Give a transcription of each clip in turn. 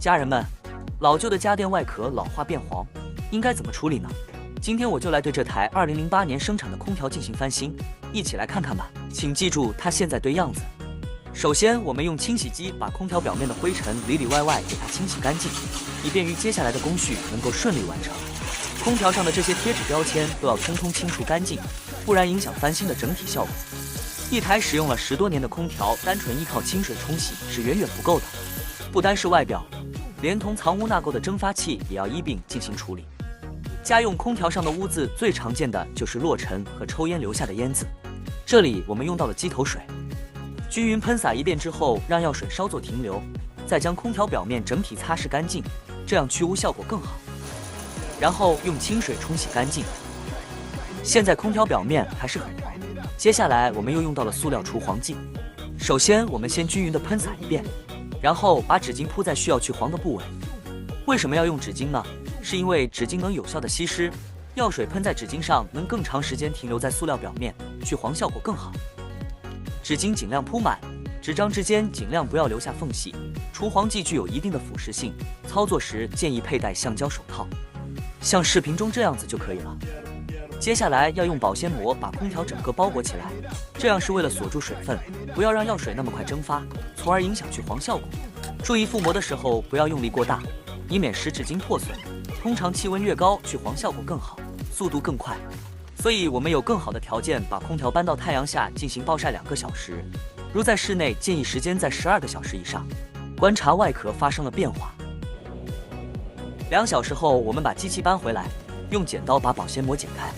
家人们，老旧的家电外壳老化变黄，应该怎么处理呢？今天我就来对这台2008年生产的空调进行翻新，一起来看看吧。请记住它现在对样子。首先，我们用清洗机把空调表面的灰尘里里外外给它清洗干净，以便于接下来的工序能够顺利完成。空调上的这些贴纸标签都要通通清除干净，不然影响翻新的整体效果。一台使用了10多年的空调，单纯依靠清水冲洗是远远不够的，不单是外表，连同藏污纳垢的蒸发器也要一并进行处理。家用空调上的污渍最常见的就是落尘和抽烟留下的烟渍，这里我们用到了机头水，均匀喷洒一遍之后，让药水稍作停留，再将空调表面整体擦拭干净，这样去污效果更好。然后用清水冲洗干净。现在空调表面还是很黄，接下来我们又用到了塑料除黄剂。首先我们先均匀地喷洒一遍，然后把纸巾铺在需要去黄的部位。为什么要用纸巾呢？是因为纸巾能有效地吸湿，药水喷在纸巾上能更长时间停留在塑料表面，去黄效果更好。纸巾尽量铺满，纸张之间尽量不要留下缝隙。除黄剂具有一定的腐蚀性，操作时建议佩戴橡胶手套，像视频中这样子就可以了。接下来要用保鲜膜把空调整个包裹起来，这样是为了锁住水分，不要让药水那么快蒸发，从而影响去黄效果。注意覆膜的时候不要用力过大，以免使纸巾破损。通常气温越高，去黄效果更好，速度更快。所以我们有更好的条件把空调搬到太阳下进行暴晒2个小时，如在室内建议时间在12个小时以上。观察外壳发生了变化。2小时后，我们把机器搬回来，用剪刀把保鲜膜剪开。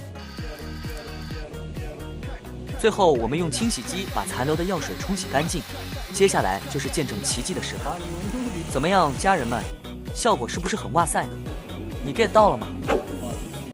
最后，我们用清洗机把残留的药水冲洗干净。接下来就是见证奇迹的时刻。怎么样，家人们，效果是不是很哇塞呢？你 get 到了吗？